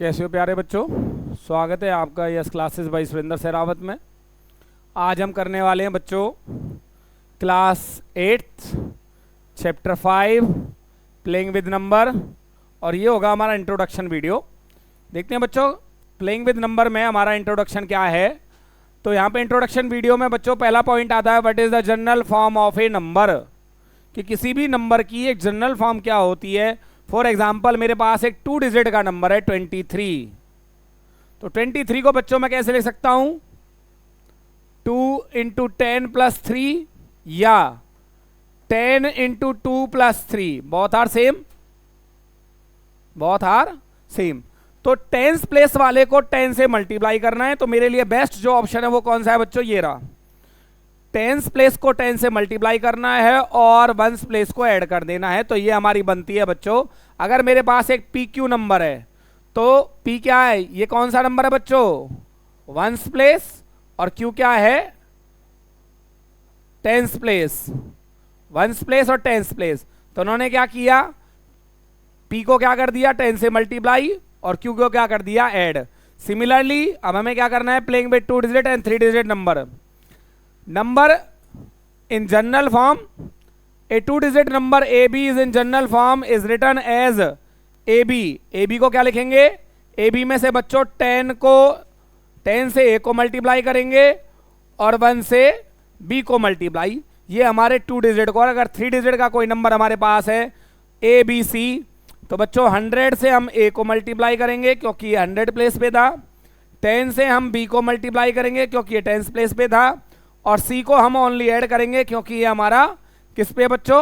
कैसे हो प्यारे बच्चों। स्वागत है आपका yes classes bye Surendra Sehrawat में। आज हम करने वाले हैं बच्चों class 8 chapter 5 playing with number, और ये होगा हमारा इंट्रोडक्शन वीडियो। देखते हैं बच्चों प्लेइंग विद नंबर में हमारा इंट्रोडक्शन क्या है। तो यहाँ पे इंट्रोडक्शन वीडियो में बच्चों पहला पॉइंट आता है what is the general form of a number, कि किसी भी नंबर की एक जनरल फॉर्म क्या होती है। फॉर एग्जाम्पल मेरे पास एक 2 डिजिट का नंबर है 23। तो 23 को बच्चों मैं कैसे लिख सकता हूं, 2 इंटू 10 प्लस 3 या 10 into 2 plus 3, both are same. तो टेंस प्लेस वाले को 10 से मल्टीप्लाई करना है, तो मेरे लिए बेस्ट जो ऑप्शन है वो कौन सा है बच्चों, ये रहा। टेंस प्लेस को 10 से मल्टीप्लाई करना है और वंस प्लेस को ऐड कर देना है, तो ये हमारी बनती है बच्चों। अगर मेरे पास एक पी क्यू नंबर है तो पी क्या है, ये कौन सा नंबर है बच्चों, वंस प्लेस, और क्यू क्या है, टेंस प्लेस। वंस प्लेस और टेंस प्लेस, तो उन्होंने क्या किया, पी को क्या कर दिया 10 से मल्टीप्लाई और क्यू को क्या कर दिया ऐड। सिमिलरली अब हमें क्या करना है, playing with 2 digit and 3 digit number in general form, a 2-digit number AB is in general form is written as AB। AB को क्या लिखेंगे, AB में से बच्चों 10 से A को मल्टीप्लाई करेंगे और 1 से B को मल्टीप्लाई, ये हमारे 2 डिजिट को। और अगर 3 डिजिट का कोई नंबर हमारे पास है ABC, तो बच्चों 100 से हम A को मल्टीप्लाई करेंगे क्योंकि ये 100 प्लेस पे था, 10 से हम B को मल्टीप्लाई करेंगे क्योंकि ये 10 प्लेस पे था, और C को हम ओनली ऐड करेंगे क्योंकि ये हमारा किस पे बच्चों,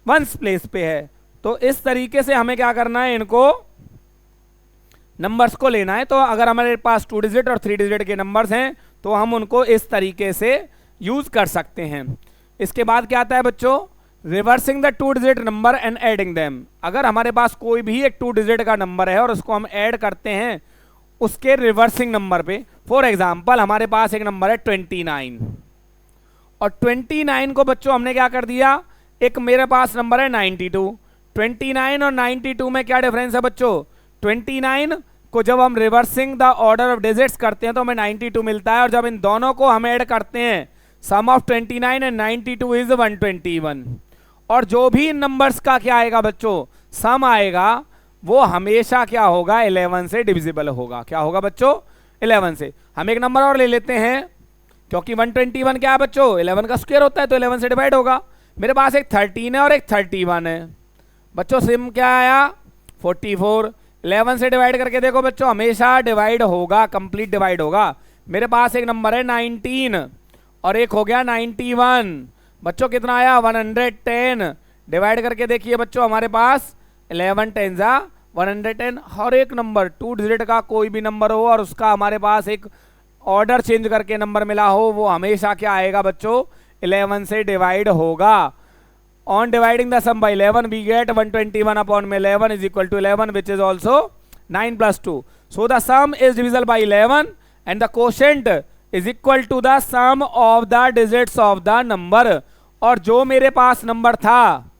वंस प्लेस पे है। तो इस तरीके से हमें क्या करना है, इनको नंबर्स को लेना है। तो अगर हमारे पास 2 डिजिट और 3 डिजिट के नंबर्स हैं तो हम उनको इस तरीके से यूज कर सकते हैं। इसके बाद क्या आता है बच्चों, reversing the 2 digit number and adding them. अगर हमारे पास कोई भी एक 2 डिजिट का नंबर है और उसको हम ऐड करते हैं उसके रिवर्सिंग नंबर पे। फॉर एग्जाम्पल हमारे पास एक नंबर है 29, और 29 को बच्चों हमने क्या कर दिया, एक मेरे पास नंबर है 92। 29 और 92 में क्या डिफरेंस है बच्चों, 29 को जब हम reversing the order of digits करते हैं तो हमें 92 मिलता है, और जब इन दोनों को हम ऐड करते हैं सम ऑफ 29 एंड 92 इज 121। और जो भी इन नंबर्स का क्या आएगा बच्चों, सम आएगा, वो हमेशा क्या होगा, 11 से डिविजिबल होगा। क्या होगा बच्चों, 11 से। हम एक नंबर और ले लेते हैं, क्योंकि 121 क्या है बच्चों, 11 का स्क्वायर होता है, तो 11 से डिवाइड होगा। मेरे पास एक 13 है और एक 31 है बच्चों, सिम क्या आया 44। 11 से डिवाइड करके देखो बच्चों, हमेशा डिवाइड होगा, कंप्लीट डिवाइड होगा। मेरे पास एक नंबर है 19 और एक हो गया 91, बच्चों कितना आया 110। डिवाइड करके देखिए बच्चों, हमारे पास 11 10 जा 110। हर एक नंबर 2 डिजिट का कोई भी नंबर हो और उसका हमारे पास एक ऑर्डर चेंज करके नंबर मिला हो, वो हमेशा क्या आएगा बच्चों, 11 से डिवाइड होगा। On dividing the sum by 11 we get 121 upon में 11 is equal to 11 which is also 9 + 2। So the sum is divisible by 11 and the quotient is equal to the sum of the digits of the number. और जो मेरे पास number था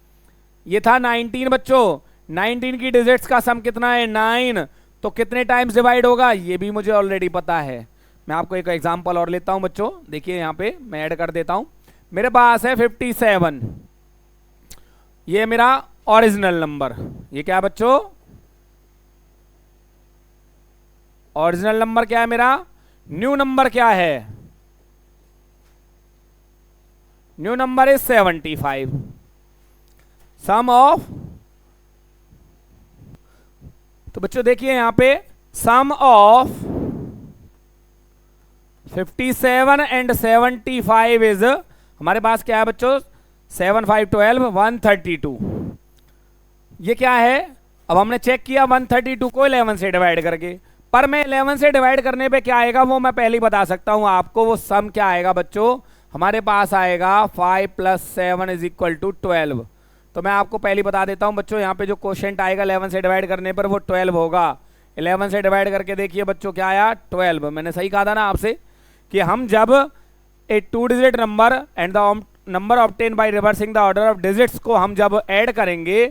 ये था 19 बच्चों, 19 की digits का सम कितना है 9, तो कितने टाइम्स डिवाइड होगा ये भी मुझे ऑलरेडी पता है। मैं आपको एक एग्जांपल और लेता हूं बच्चों, देखिए यहां पे मैं ऐड कर देता हूं। मेरे पास है 57, ये मेरा ओरिजिनल नंबर। ये क्या है बच्चों, ओरिजिनल नंबर क्या है मेरा, न्यू नंबर क्या है, new number is 75। Sum of, तो बच्चों देखिए यहां पे सम ऑफ 57 एंड 75 इज, हमारे पास क्या है बच्चों 7 5 12 132। ये क्या है, अब हमने चेक किया 132 को 11 से डिवाइड करके, पर मैं 11 से डिवाइड करने पे क्या आएगा वो मैं पहले ही बता सकता हूं आपको। वो सम क्या आएगा बच्चों, हमारे पास आएगा 5 + 7 इज इक्वल टू 12। तो मैं आपको पहले ही बता देता हूं बच्चों, यहाँ पे जो क्वोशिएंट आएगा 11 से डिवाइड करने पर वो 12 होगा। 11 से डिवाइड करके देखिए बच्चों क्या आया 12। मैंने सही कहा था ना आपसे कि हम जब ए 2 digit number and the number obtain by reversing the order of digits को हम जब ऐड करेंगे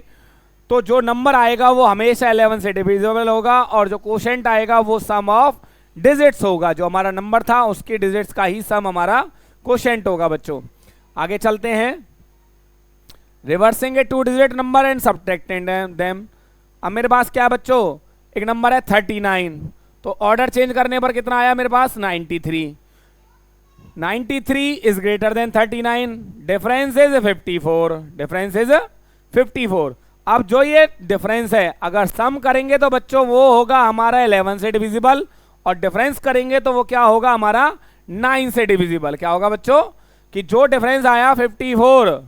तो जो नंबर आएगा वो हमेशा 11 से डिविजिबल होगा, और जो क्वोशेंट आएगा वो सम ऑफ डिजिट्स होगा। जो हमारा नंबर था उसके डिजिट्स का ही सम हमारा क्वोशेंट होगा बच्चों। आगे चलते हैं, reversing A 2 digit number and subtracting them. अब मेरे पास क्या है बच्चों, एक नंबर है 39, तो ऑर्डर चेंज करने पर कितना आया मेरे पास 93। 93 is greater then 39, difference is 54, difference is 54। अब जो ये डिफरेंस है अगर सम करेंगे तो बच्चों वो होगा हमारा 11 से डिविजिबल, और डिफरेंस करेंगे तो वो क्या होगा हमारा 9 से डिविजिबल। क्या होगा बच्चों कि जो डिफरेंस आया 54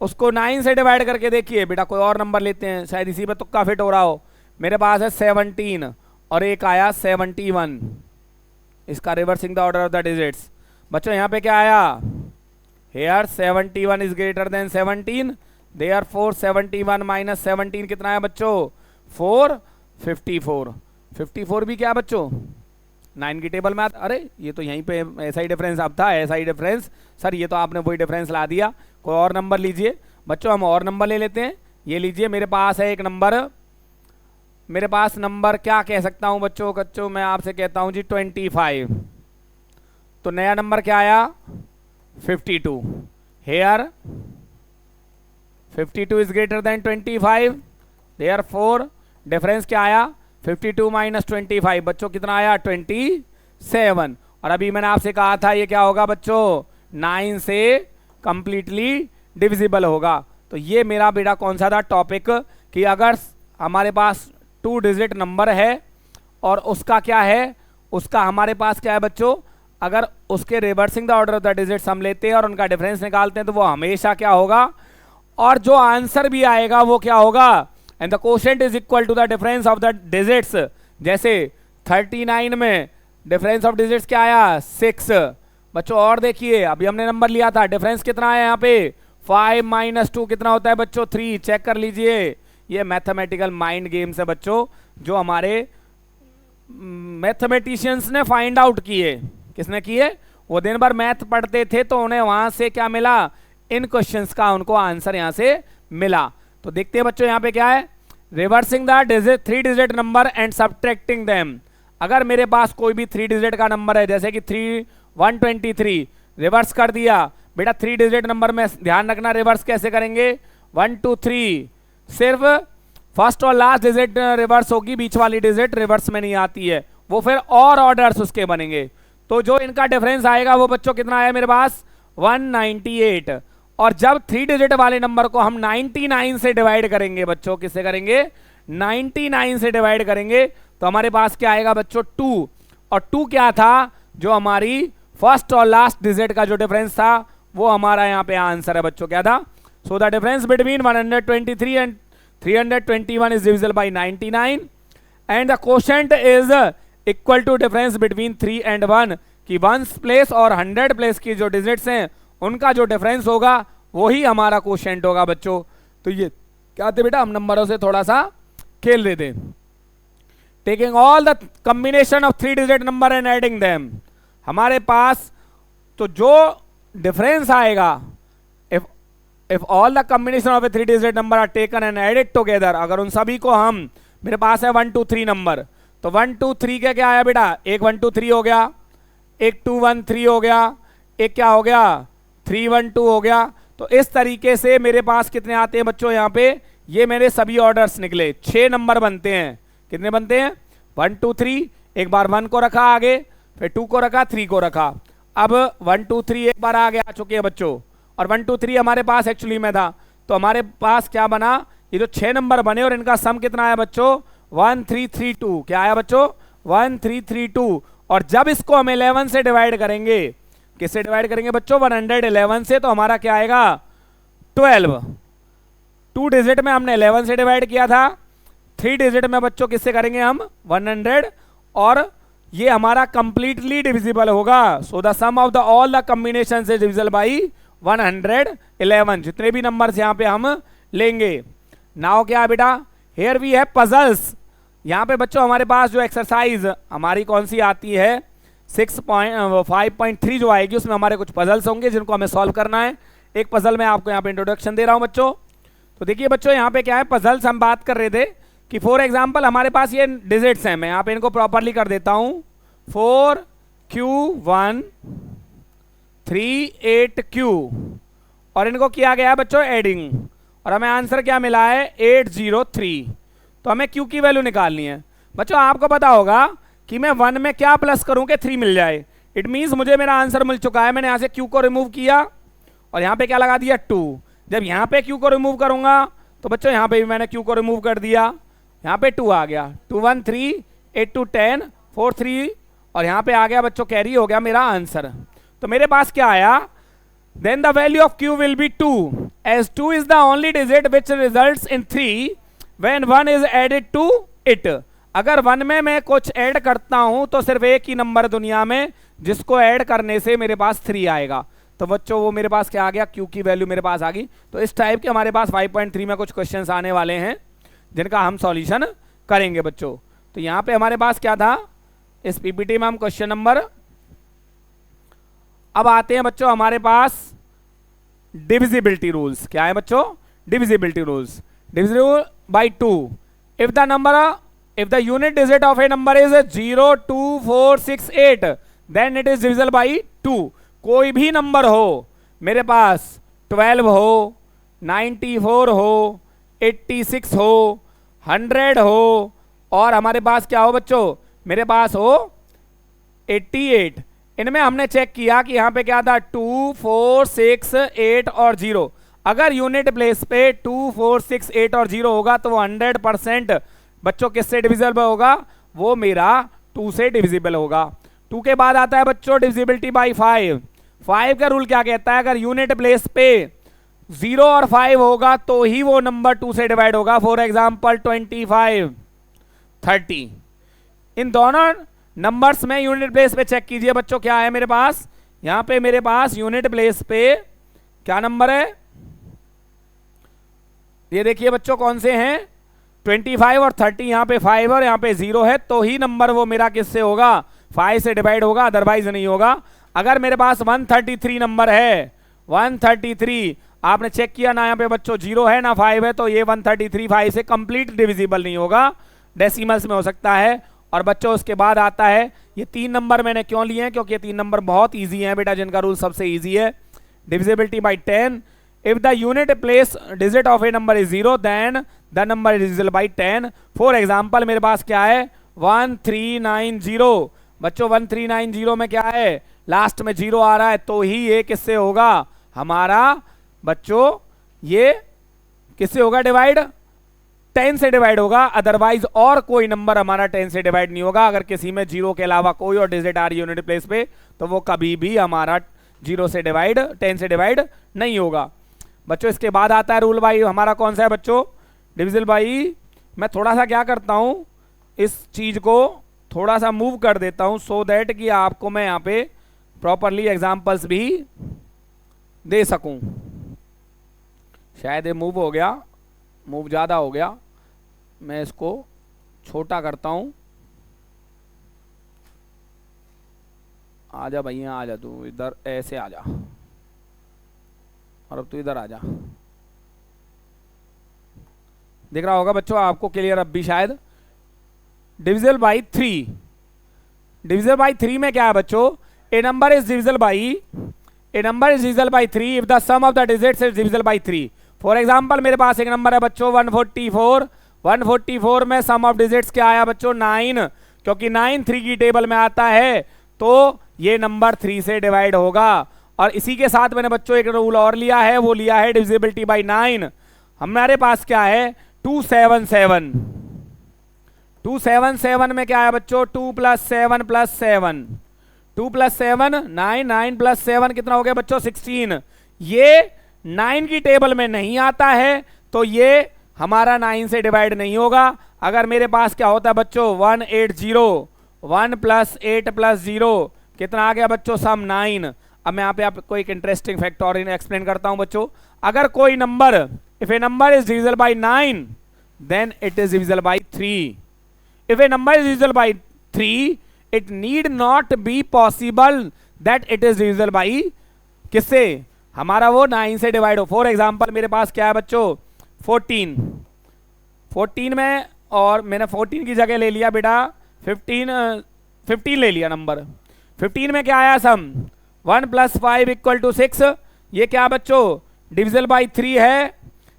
उसको 9 से डिवाइड करके देखिए बेटा, कोई और नंबर लेते हैं शायद इसी पे तुक्का फिट हो रहा हो। मेरे पास है 17 और एक आया 71, इसका reversing the order of the digits. बच्चों यहाँ पे क्या आया, here 71 is greater than 17, therefore 71 minus 17 कितना है बच्चों 4, 54। 54 भी क्या बच्चों 9 की टेबल में आता। अरे ये तो यहीं पे ऐसा ही डिफरेंस अब था, ऐसा ही डिफरेंस सर, ये तो आपने वही डिफरेंस ला दिया। कोई और नंबर लीजिए बच्चों, हम और नंबर ले लेते हैं। ये लीजिए मेरे पास है एक नंबर, मेरे पास नंबर क्या कह सकता हूं बच्चों, मैं आपसे कहता हूं जी 25। तो नया नंबर क्या आया 52, here 52 is greater than 25, therefore difference क्या आया 52 माइनस 25 बच्चों कितना आया 27। और अभी मैंने आपसे कहा था ये क्या होगा बच्चों 9 से कंप्लीटली डिविजिबल होगा। तो ये मेरा बेटा कौन सा था टॉपिक, कि अगर हमारे पास 2 डिजिट नंबर है और उसका क्या है, उसका हमारे पास क्या है बच्चों, अगर उसके reversing the order of the digits हम लेते हैं और उनका डिफरेंस निकालते हैं तो वो हमेशा क्या होगा, और जो आंसर भी आएगा वो क्या होगा, and the quotient is equal to the difference of the digits. जैसे 39 में डिफरेंस ऑफ डिजिट्स क्या आया 6 बच्चों, और देखिए अभी हमने नंबर लिया था डिफरेंस कितना है यहाँ पे 5 माइनस 2 कितना होता है बच्चों 3। चेक कर लीजिए, ये मैथमेटिकल माइंड गेम्स है बच्चों जो हमारे मैथमेटिशियंस ने फाइंड आउट किए। किसने किए, वो दिन भर मैथ पढ़ते थे तो उन्हें वहां से क्या मिला, इन क्वेश्चंस का उनको आंसर यहां से मिला। तो देखते हैं बच्चों यहाँ पे क्या है, reversing the digit 3 digit number and subtracting them. अगर मेरे पास कोई भी 3 डिजिट का नंबर है जैसे कि 123, रिवर्स कर दिया बेटा 3 डिजिट नंबर में ध्यान रखना रिवर्स कैसे करेंगे 1 2 3, सिर्फ फर्स्ट और लास्ट डिजिट रिवर्स होगी, बीच वाली डिजिट रिवर्स में नहीं आती है, वो फिर और ऑर्डर्स उसके बनेंगे। तो जो इनका डिफरेंस आएगा वो बच्चों कितना आया मेरे पास 198। और जब 3 डिजिट वाले नंबर को हम 99 से डिवाइड करेंगे बच्चों, किससे करेंगे 99 से डिवाइड करेंगे, तो हमारे पास क्या आएगा बच्चों 2। और 2 क्या था, जो हमारी फर्स्ट और लास्ट डिजिट का जो डिफरेंस था वो हमारा यहाँ पे आंसर है बच्चों, क्या था। So the difference between 123 and 321 is divisible by 99 and the quotient is equal to difference between 3 and 1, कि 1 प्लेस और 100 प्लेस की जो डिजिट्स हैं उनका जो डिफरेंस होगा वही हमारा क्वोशेंट होगा बच्चों। तो ये क्या थे बेटा, हम नंबरों से थोड़ा सा खेल रहे थे। Taking all the combination of 3 digit number and adding them, हमारे पास तो जो डिफरेंस आएगा if all the combination of a 3 digit number are taken and added together, अगर उन सभी को हम, मेरे पास है 1 2 3 नंबर, तो 1 2 3 के क्या आया बेटा, एक 1 2 3 हो गया, एक 2 1 3 हो गया, एक क्या हो गया 3 1 2 हो गया। तो इस तरीके से मेरे पास कितने आते हैं बच्चों, यहाँ पे ये मेरे सभी ऑर्डर्स निकले, 6 नंबर बनते हैं। कितने बनते हैं 1 2 3, एक बार 1 को रखा आगे, फिर 2 को रखा, 3 को रखा, अब 1 2 3 एक बार आगे आ चुके हैं बच्चों, और 1 2 3 हमारे पास एक्चुअली में था, तो हमारे पास क्या बना, ये जो 6 नंबर बने और इनका सम कितना आया बच्चों 1 3 3 2, क्या आया बच्चों 1 3 3 2। और जब इसको हम 11 से डिवाइड करेंगे, किससे डिवाइड करेंगे बच्चों 111 से, तो हमारा क्या आएगा 12। 2 डिजिट में हमने 11 से डिवाइड किया था, 3 डिजिट में बच्चों किससे करेंगे हम 100, और ये हमारा कंप्लीटली डिविजिबल होगा। So the sum of the all the combination is divisible by 111, जितने भी नंबर्स यहाँ पे हम लेंगे। नाउ क्या बेटा, हियर वी हैव पजल्स। यहाँ पे बच्चों हमारे पास जो एक्सरसाइज हमारी कौन सी आती है 5.3 जो आएगी, उसमें हमारे कुछ पजल्स होंगे जिनको हमें सॉल्व करना है। एक पजल मैं आपको यहाँ पे इंट्रोडक्शन दे रहा हूँ बच्चों। तो देखिए बच्चों यहाँ पे क्या है, पजल्स हम बात कर रहे थे कि फॉर एग्जाम्पल हमारे पास ये डिजिट्स हैं, मैं यहाँ पे इनको प्रॉपरली कर देता हूँ 4Q1 38Q और इनको किया गया है बच्चों एडिंग और हमें आंसर क्या मिला है 803। तो हमें Q की वैल्यू निकालनी है। बच्चों आपको पता होगा कि मैं 1 में क्या प्लस करूं कि 3 मिल जाए। इट मीन्स मुझे मेरा आंसर मिल चुका है। मैंने यहाँ से Q को रिमूव किया और यहाँ पे क्या लगा दिया 2। जब यहाँ पे Q को रिमूव करूंगा तो बच्चों यहाँ पे भी मैंने Q को रिमूव कर दिया, यहाँ पे 2 आ गया, 2 1 3 8 2 10 4 3 और यहाँ पे आ गया बच्चों कैरी हो गया मेरा आंसर। तो मेरे पास क्या आया, then the value of Q will be 2 as 2 is the only digit which results in 3 when 1 is added to it। अगर 1 में मैं कुछ ऐड करता हूं तो सिर्फ एक ही नंबर दुनिया में जिसको ऐड करने से मेरे पास 3 आएगा। तो बच्चों वो मेरे पास क्या आ गया, Q की वैल्यू मेरे पास आ गई। तो इस टाइप के हमारे पास 5.3 में कुछ क्वेश्चंस आने वाले हैं जिनका हम सॉल्यूशन करेंगे बच्चों। तो यहाँ पे हमारे पास क्या था इस पीपीटी में, हम क्वेश्चन नंबर, अब आते हैं बच्चों हमारे पास डिविजिबिलिटी रूल्स। क्या है बच्चों, divisibility rules. Divisible by 2 if the unit digit of a number is 0 2 4 6 8 then it is divisible by 2। कोई भी नंबर हो, मेरे पास 12 हो, 94 हो, 86 हो, 100 हो और हमारे पास क्या हो बच्चों, मेरे पास हो 88। इनमें हमने चेक किया कि यहाँ पे क्या था 2 4 6 8 और 0। अगर यूनिट प्लेस पे 2 4 6 8 और 0 होगा तो वो 100% बच्चों किससे डिविजिबल होगा, वो मेरा 2 से डिविजिबल होगा। 2 के बाद आता है बच्चों डिविजिबिलिटी बाय 5। 5 का रूल क्या कहता है, अगर यूनिट प्लेस पे 0 और 5 होगा तो ही वो नंबर 2 से डिवाइड होगा। For example 25 30। इन दोनों नंबर्स में यूनिट प्लेस पे चेक कीजिए बच्चों क्या है मेरे पास, यहां पे मेरे पास यूनिट प्लेस पे क्या नंबर है, ये देखिए बच्चों कौन से हैं 25 और 30। यहां पे 5 और यहां पे 0 है तो ही नंबर वो मेरा किससे होगा, 5 से डिवाइड होगा, अदरवाइज नहीं होगा। अगर मेरे पास 133 नंबर है, 133 आपने चेक किया ना, यहाँ पे बच्चों 0 है ना 5 है, तो ये 133 5 से कंप्लीट डिविजिबल नहीं होगा, डेसिमल्स में हो सकता है। और बच्चों उसके बाद आता है ये 3 नंबर मैंने क्यों लिए हैं, क्योंकि ये 3 नंबर बहुत इजी हैं बेटा, जिनका रूल सबसे इजी है। Divisibility by 10 if the unit place digit of a number is 0 then the number is divisible by 10। For example मेरे पास क्या है 1390। बच्चों 1390 में क्या है, लास्ट में 0 आ रहा है तो ही ये किससे होगा हमारा बच्चों, ये किससे होगा डिवाइड, 10 से डिवाइड होगा, अदरवाइज और कोई नंबर हमारा 10 से डिवाइड नहीं होगा। अगर किसी में 0 के अलावा कोई और डिजिट आ रही है यूनिट प्लेस पे तो वो कभी भी हमारा 0 से डिवाइड 10 से डिवाइड नहीं होगा बच्चों। इसके बाद आता है रूल बाई, हमारा कौन सा है बच्चों, डिविजिबल बाई। मैं थोड़ा सा क्या करता हूं, इस चीज को थोड़ा सा मूव कर देता हूं सो दैट कि आपको मैं यहाँ पे प्रॉपरली एग्जाम्पल्स भी दे सकूं। शायद ये मूव हो गया, मूव ज़्यादा हो गया, मैं इसको छोटा करता हूं। आजा भैया आजा, तू इधर ऐसे आजा और अब तू इधर आजा। दिख रहा होगा बच्चों आपको क्लियर अब भी शायद। डिविजिबल बाई 3, डिविजिबल बाई 3 में क्या है बच्चों, a number is divisible by, a number is divisible by 3 if the sum of the digits is divisible by 3। For example मेरे पास एक नंबर है बच्चों 144। 144 में सम ऑफ डिजिट्स क्या आया बच्चों 9, क्योंकि 9 3 की टेबल में आता है तो ये नंबर 3 से डिवाइड होगा। और इसी के साथ मैंने बच्चों एक रूल और लिया है, वो लिया है डिविजिबिलिटी बाय 9। हमारे पास क्या है 277। 277 में क्या है बच्चों 2 + 7 + 7, 2 + 7 9, 9 + 7 कितना हो गया बच्चों 16। ये 9 की टेबल में नहीं आता है तो ये हमारा 9 से डिवाइड नहीं होगा। अगर मेरे पास क्या होता है बच्चों 180, 1 + 8 + 0 कितना आ गया बच्चों सम 9। अब मैं यहाँ पे आपको एक इंटरेस्टिंग फैक्ट और एक्सप्लेन करता हूं बच्चों। अगर कोई number, if a number is divisible by 9 then it is divisible by 3। If a number is divisible by 3 it need not be possible that it is divisible by किससे, हमारा वो 9 से डिवाइड हो। फॉर एग्जाम्पल मेरे पास क्या है बच्चों 14 14 में, और मैंने 14 की जगह ले लिया बेटा 15 ले लिया नंबर। 15 में क्या आया सम 1 + 5 = 6। ये क्या बच्चों डिविजिबल बाई 3 है,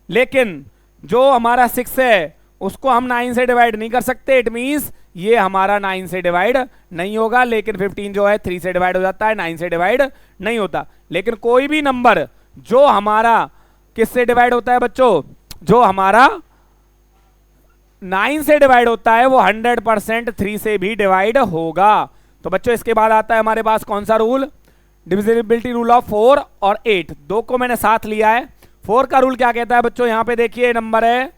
लेकिन जो हमारा 6 है उसको हम 9 से डिवाइड नहीं कर सकते। इट मींस ये हमारा 9 से डिवाइड नहीं होगा, लेकिन 15 जो है 3 से डिवाइड हो जाता है, 9 से डिवाइड नहीं होता। लेकिन कोई भी नंबर जो हमारा किससे डिवाइड होता है बच्चों, जो हमारा 9 से डिवाइड होता है वो 100% 3 से भी डिवाइड होगा। तो बच्चों इसके बाद आता है हमारे पास कौन सा रूल, डिविजिबिलिटी रूल ऑफ 4 और 8, दो को मैंने साथ लिया है। 4 का रूल क्या कहता है बच्चों, यहां पे देखिए नंबर है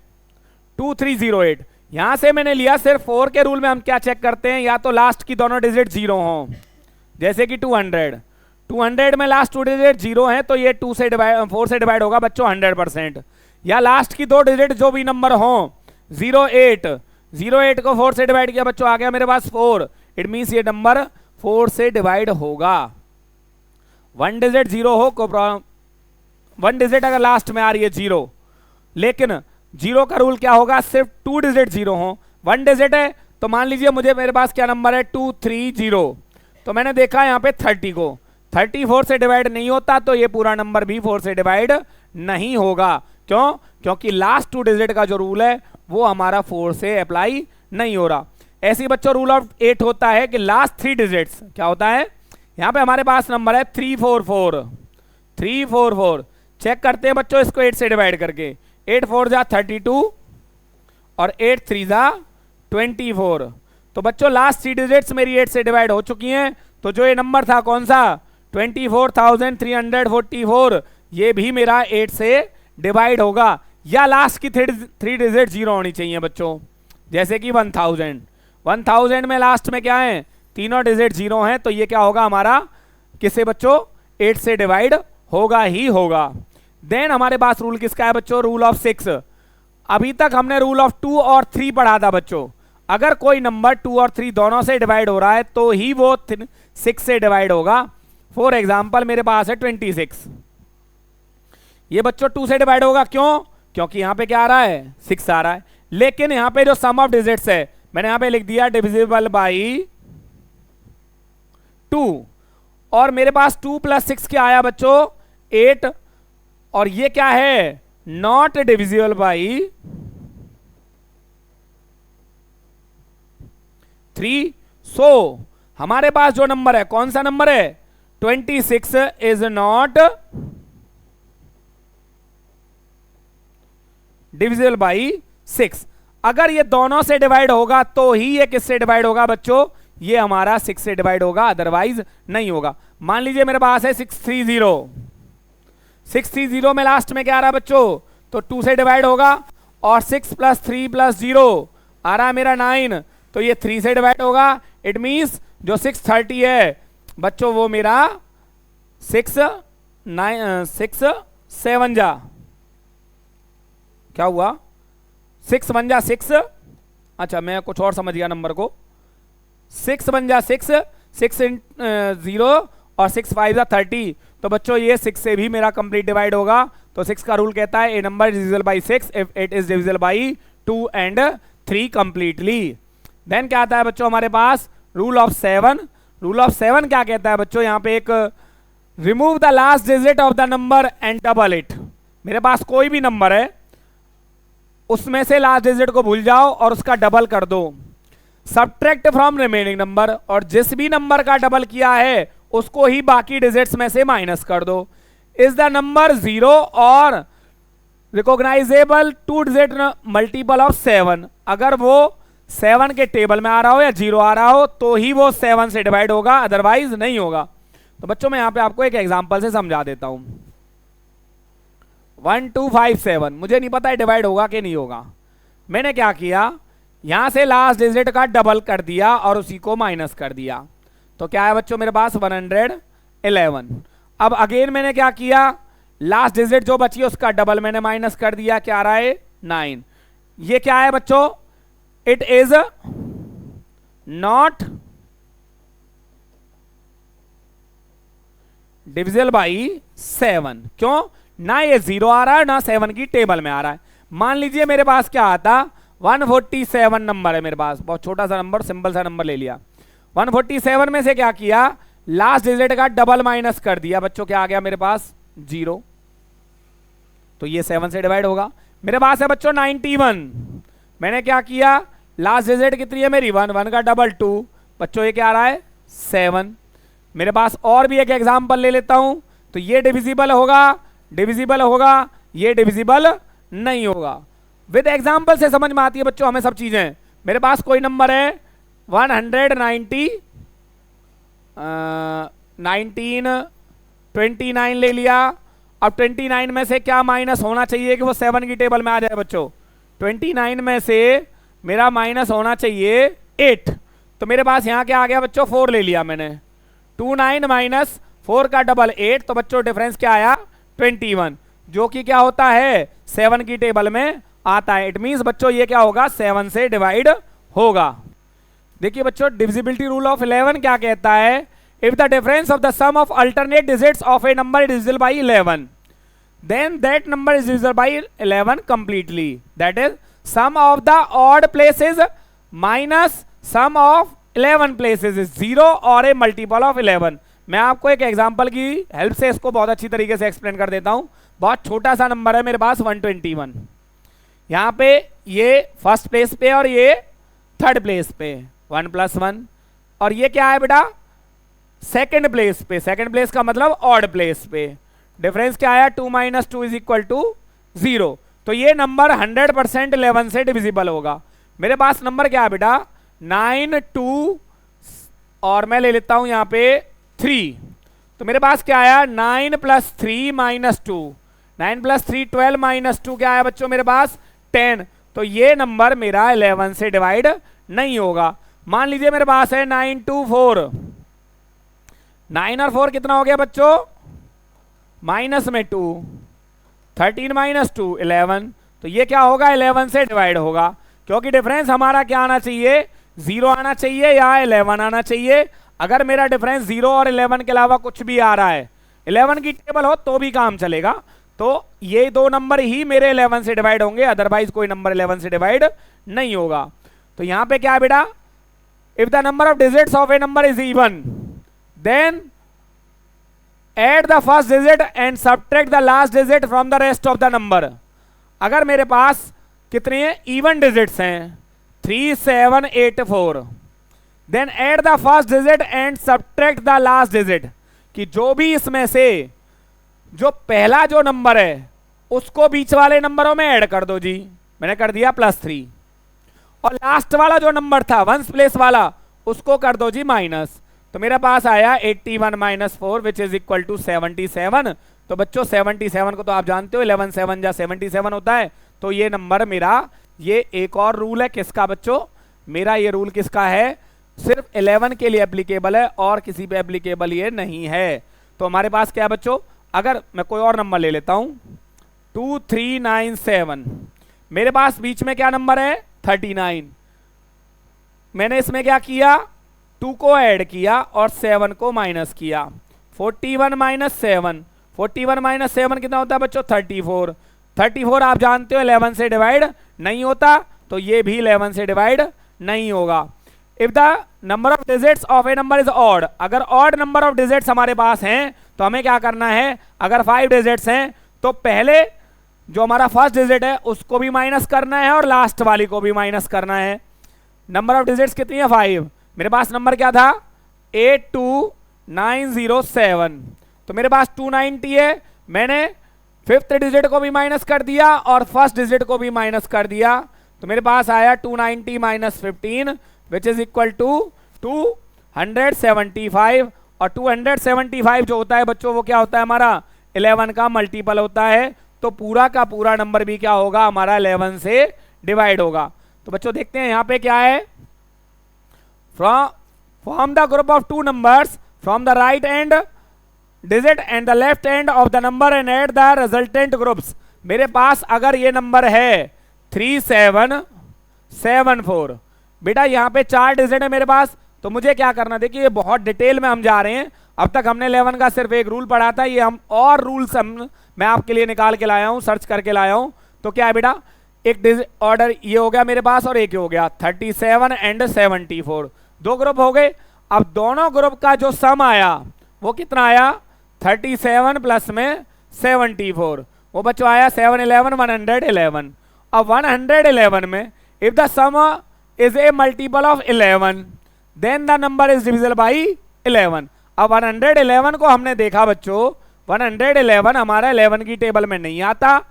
2308। यहां से मैंने लिया सिर्फ 4 के रूल में हम क्या चेक करते हैं, या तो लास्ट की दोनों डिजिट 0 हो, जैसे कि 200 में लास्ट 2 डिजिट 0 है तो ये 4 से डिवाइड होगा बच्चों 100%। या लास्ट की 2 डिजिट जो भी नंबर हो 08 को 4 से डिवाइड किया बच्चों, आ गया मेरे पास 4। इट मींस ये नंबर 4 से डिवाइड होगा। 1 डिजिट 0 हो को प्रॉब्लम, 1 डिजिट अगर लास्ट में आ रही है 0, लेकिन 0 का रूल क्या होगा, सिर्फ 2 डिजिट 0 हो। 1 डिजिट है तो मान लीजिए मुझे मेरे पास क्या नंबर है 230, तो मैंने देखा यहाँ पे 30 को, 34 से डिवाइड नहीं होता तो ये पूरा नंबर भी 4 से डिवाइड नहीं होगा। क्यों, क्योंकि लास्ट 2 डिजिट का जो रूल है वो हमारा 4 से अप्लाई नहीं हो रहा। ऐसे ही बच्चों रूल ऑफ 8 होता है कि लास्ट 3 डिजिट्स क्या होता है, यहां पे हमारे पास नंबर है 344। चेक करते हैं बच्चों इसको 8 से डिवाइड करके, 8 4 जा 32 और 8 3 जा 24। तो बच्चों लास्ट 3 डिजिट्स मेरी 8 से डिवाइड हो चुकी हैं। तो जो ये नंबर था कौन सा 24,344, ये भी मेरा 8 से डिवाइड होगा। या लास्ट की 3 डिजिट 0 होनी चाहिए बच्चों, जैसे कि 1000 में लास्ट में क्या है, तीनों डिजिट 0 हैं, तो ये क्या होगा हमारा किससे बच्चों 8 से डिवाइड होगा ही होगा। देन हमारे पास रूल किसका है बच्चों, रूल ऑफ 6। अभी तक हमने रूल ऑफ 2 और 3 पढ़ा था बच्चों। अगर कोई नंबर 2 और 3 दोनों से डिवाइड हो रहा है तो ही वो 6 से डिवाइड होगा। फॉर एग्जाम्पल मेरे पास है 26, ये बच्चों 2 से डिवाइड होगा। क्यों, क्योंकि यहां पे क्या आ रहा है 6 आ रहा है। लेकिन यहां पे जो सम ऑफ डिजिट्स है मैंने यहां पे लिख दिया डिविजिबल बाई 2, और मेरे पास 2 + 6 क्या आया बच्चों 8, और ये क्या है नॉट डिविजिबल बाई 3। सो हमारे पास जो नंबर है कौन सा नंबर है 26 इज नॉट डिविजिबल बाई 6। अगर ये दोनों से डिवाइड होगा तो ही ये किससे डिवाइड होगा बच्चों, ये हमारा 6 से डिवाइड होगा, अदरवाइज नहीं होगा। मान लीजिए मेरे पास है 630 में लास्ट में क्या आ रहा है बच्चों, तो 2 से डिवाइड होगा, और 6 + 3 + 0 आ रहा है मेरा 9, तो ये 3 से डिवाइड होगा। इट मींस जो 630 है बच्चों वो मेरा 6 7 जा क्या हुआ 6 1 जा 6, अच्छा मैं कुछ और समझ गया नंबर को, 6 1 जा 6, 6 0 और 6 5 जा 30। तो बच्चों ये 6 से भी मेरा कंप्लीट डिवाइड होगा। तो 6 का रूल कहता है a number divisible by 6 if it is divisible by 2 and 3 completely. Then क्या आता है बच्चों हमारे पास रूल ऑफ 7। रूल ऑफ 7 क्या कहता है बच्चों, यहाँ पे एक remove the last digit of the number and double it. मेरे पास कोई भी नंबर है उसमें से लास्ट डिजिट को भूल जाओ और उसका डबल कर दो, सब्ट्रैक्ट फ्रॉम रिमेनिंग नंबर, और जिस भी नंबर का डबल किया है उसको ही बाकी डिजिट्स में से माइनस कर दो। इज द नंबर 0 और रिकॉग्नाइजेबल 2 डिजिट मल्टीपल ऑफ 7, अगर वो 7 के टेबल में आ रहा हो या 0 आ रहा हो तो ही वो 7 से डिवाइड होगा, अदरवाइज नहीं होगा। तो बच्चों मैं यहां पे आपको एक एग्जांपल से समझा देता हूं। 1257 मुझे नहीं पता है डिवाइड होगा कि नहीं होगा। मैंने क्या किया, यहां से लास्ट डिजिट का डबल कर दिया और उसी को माइनस कर दिया, तो क्या है बच्चों मेरे पास 111। अब अगेन मैंने क्या किया, लास्ट डिजिट जो बची उसका डबल मैंने माइनस कर दिया, क्या आ रहा है 9। ये क्या है बच्चों, it is not divisible by 7। क्यों, ना ये 0 आ रहा है ना 7 की टेबल में आ रहा है। मान लीजिए मेरे पास क्या आता, 147 नंबर है मेरे पास, बहुत छोटा सा नंबर, सिंपल सा नंबर ले लिया। 147 में से क्या किया, लास्ट डिजिट का डबल माइनस कर दिया बच्चों, क्या आ गया मेरे पास 0, तो ये 7 से डिवाइड होगा। मेरे पास है बच्चों 91, मैंने क्या किया, लास्ट डिजिट कितनी है मेरी 1, 1 का डबल 2, बच्चों ये क्या आ रहा है 7। मेरे पास और भी एक एग्जांपल ले लेता हूं, तो ये डिविजिबल होगा, डिविजिबल होगा, ये डिविजिबल नहीं होगा। विद एग्जांपल से समझ में आती है बच्चों हमें सब चीजें। मेरे पास कोई नंबर है 29 ले लिया। अब 29 में से क्या माइनस होना चाहिए कि वो 7 की टेबल में आ जाए बच्चों, 29 में से मेरा माइनस होना चाहिए 8, तो मेरे पास यहां क्या आ गया बच्चों 4 ले लिया मैंने, 29 माइनस 4 का डबल 8, तो बच्चों डिफरेंस क्या आया 21, जो कि क्या होता है 7 की टेबल में आता है। इट मींस बच्चों ये क्या होगा 7 से डिवाइड होगा। देखिए बच्चों डिविजिबिलिटी रूल ऑफ 11 क्या कहता है, if the difference of the sum of alternate digits of a number is divisible by 11 then that number is divisible by 11 completely, that is sum of the odd places minus sum of 11 places is 0 और ए multiple of 11। मैं आपको एक example की help से इसको बहुत अच्छी तरीके से एक्सप्लेन कर देता हूं। बहुत छोटा सा नंबर है मेरे पास 121, यहां पे ये फर्स्ट प्लेस पे और ये थर्ड प्लेस पे 1 + 1, और ये क्या है बेटा सेकंड प्लेस पे, सेकंड प्लेस का मतलब ऑड प्लेस पे। डिफरेंस क्या आया 2 - 2 = 0, तो ये नंबर 100% 11 से डिविजिबल होगा। मेरे पास नंबर क्या है बेटा 9 2 और मैं ले लेता हूं यहां पे 3, तो मेरे पास क्या आया 9 + 3 - 2, 9 + 3 12 - 2 क्या आया बच्चों मेरे पास 10, तो ये नंबर मेरा 11 से डिवाइड नहीं होगा। मान लीजिए मेरे पास है 9 2 4, 9 और 4 कितना हो गया बच्चों माइनस में 2, 13 - 2 11, तो ये क्या होगा 11 से डिवाइड होगा, क्योंकि डिफरेंस हमारा क्या आना चाहिए 0 आना चाहिए या 11 आना चाहिए। अगर मेरा डिफरेंस 0 और 11 के अलावा कुछ भी आ रहा है, 11 की टेबल हो तो भी काम चलेगा, तो ये दो नंबर ही मेरे 11 से डिवाइड होंगे, अदरवाइज कोई नंबर 11 से डिवाइड नहीं होगा। तो यहां पे क्या है बेटा, if the number of digits of a number is even then add the first digit and subtract the last digit from the rest of the number. अगर मेरे पास कितने हैं इवन डिजिट्स हैं 3 7 8 4, then add the first digit and subtract the last digit, कि जो भी इसमें से जो पहला जो नंबर है उसको बीच वाले नंबरों में ऐड कर दो जी, मैंने कर दिया +3, और लास्ट वाला जो नंबर था वंस प्लेस वाला उसको कर दो जी माइनस, तो मेरे पास आया 81 - 4 विच इज इक्वल टू 77। तो बच्चों 77 को तो आप जानते हो 11 7 जा 77 होता है, तो ये नंबर मेरा, ये एक और रूल है किसका बच्चों, मेरा ये रूल किसका है, सिर्फ 11 के लिए एप्लीकेबल है और किसी पे एप्लीकेबल ये नहीं है। तो हमारे पास क्या है बच्चों, अगर मैं कोई और नंबर ले लेता हूं 2397, मेरे पास बीच में क्या नंबर है 39, मैंने इसमें क्या किया 2 को ऐड किया और 7 को माइनस किया, 41 - 7, 41 - 7 कितना होता है बच्चों 34, 34 आप जानते हो 11 से डिवाइड नहीं होता, तो ये भी 11 से डिवाइड नहीं होगा। If the number of digits of a number is odd, अगर ऑड नंबर ऑफ डिजिट्स हमारे पास हैं तो हमें क्या करना है, अगर 5 डिजिट्स हैं तो पहले जो हमारा फर्स्ट डिजिट है उसको भी माइनस करना है और लास्ट वाली को भी माइनस करना है। नंबर ऑफ डिजिट्स कितनी है 5, मेरे पास नंबर क्या था 82907, तो मेरे पास 290 है, मैंने फिफ्थ डिजिट को भी माइनस कर दिया और फर्स्ट डिजिट को भी माइनस कर दिया, तो मेरे पास आया 290 - 15 विच इज इक्वल टू 275, और 275 जो होता है बच्चों वो क्या होता है हमारा 11 का मल्टीपल होता है, तो पूरा का पूरा नंबर भी क्या होगा हमारा 11 से डिवाइड होगा। तो बच्चों देखते हैं यहां पे क्या है, from the group of 2 numbers from the right end digit and the left end of the number and add the resultant groups. मेरे पास अगर ये नंबर है 3774, बेटा यहाँ पे 4 डिजिट है मेरे पास, तो मुझे क्या करना, देखिए ये बहुत डिटेल में हम जा रहे हैं, अब तक हमने 11 का सिर्फ एक रूल पढ़ा था, ये हम और रूल्स मैं आपके लिए निकाल के लाया हूं, सर्च करके लाया हूं। तो क्या है बेटा, एक ऑर्डर ये हो गया मेरे पास और एक हो गया 37 एंड 74, दो ग्रुप हो गए। अब दोनों ग्रुप का जो सम आया वो कितना आया, 37 प्लस में 74, वो बच्चों आया 7 11 111। अब 111 में if the sum is a multiple of 11 then the number is divisible by 11। अब 111 को हमने देखा बच्चों, 111 हमारा 11 की टेबल में नहीं आता,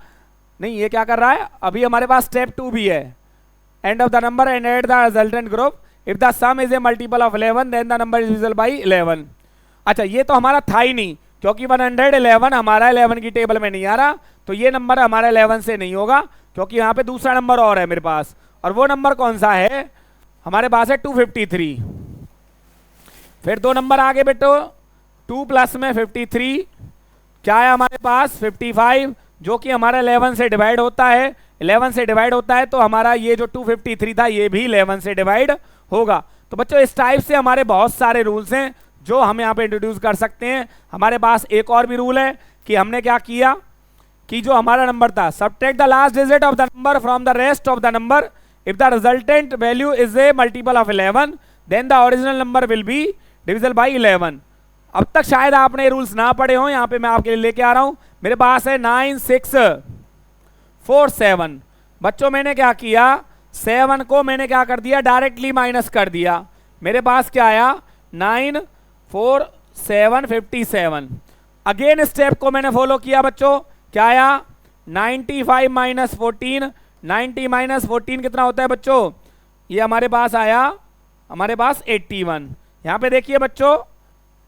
नहीं ये क्या कर रहा है, अभी हमारे पास स्टेप 2 भी है, end of the number and at the resultant group if the sum is a multiple of 11 then the number is divisible by 11। अच्छा ये तो हमारा था ही नहीं, क्योंकि 111 हमारा 11 की टेबल में नहीं आ रहा, तो ये नंबर हमारा 11 से नहीं होगा, क्योंकि यहाँ पे दूसरा नंबर और है मेरे पास, और वो नंबर कौन सा है, हमारे पास है 253। फिर दो नंबर आगे बेटो, 2 प्लस में 53 क्या है हमारे पास 55, जो कि हमारा 11 से डिवाइड होता है, 11 से डिवाइड होता है तो हमारा ये जो 253 था ये भी 11 से डिवाइड होगा। तो बच्चों इस टाइप से हमारे बहुत सारे रूल्स हैं जो हम यहाँ पे इंट्रोड्यूस कर सकते हैं। हमारे पास एक और भी रूल है कि हमने क्या किया कि जो हमारा नंबर था, subtract the last digit of the number from the rest of the number, if the resultant value is a multiple of 11 then the original number will be divisible by 11। अब तक शायद आपने रूल्स ना पढ़े हो, यहाँ पे मैं आपके लिए लेके आ रहा हूं। मेरे पास है 9647। बच्चों मैंने क्या किया, 7 को मैंने क्या कर दिया, डायरेक्टली माइनस कर दिया, मेरे पास क्या आया 94757। अगेन स्टेप को मैंने फॉलो किया बच्चों, क्या आया 95 माइनस 14, 90 माइनस 14 कितना होता है बच्चों, ये हमारे पास आया, हमारे पास 81। यहाँ पे देखिए बच्चों,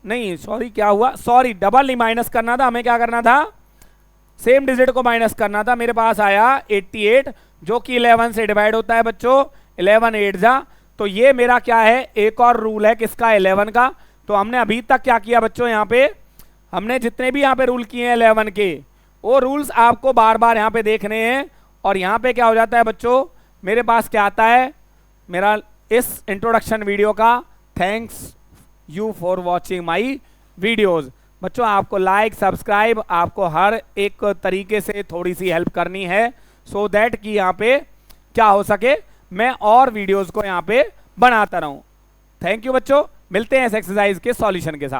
नहीं सॉरी क्या हुआ, सॉरी डबल नहीं माइनस करना था, हमें क्या करना था, सेम डिजिट को माइनस करना था। मेरे पास आया 88 जो कि 11 से डिवाइड होता है बच्चों, 11 8 जा, तो ये मेरा क्या है, एक और रूल है किसका, 11 का। तो हमने अभी तक क्या किया बच्चों, यहाँ पे हमने जितने भी यहाँ पे रूल किए हैं 11 के, वो रूल्स आपको बार बार यहाँ पे देखने हैं। और यहाँ पे क्या हो जाता है बच्चों, मेरे पास क्या आता है, मेरा इस इंट्रोडक्शन वीडियो का thanks you for watching my videos. बच्चों आपको लाइक सब्सक्राइब, आपको हर एक तरीके से थोड़ी सी हेल्प करनी है, सो दैट कि यहाँ पे क्या हो सके, मैं और वीडियोज़ को यहाँ पे बनाता रहूँ। थैंक यू बच्चों, मिलते हैं इस एक्सरसाइज के सॉल्यूशन के साथ।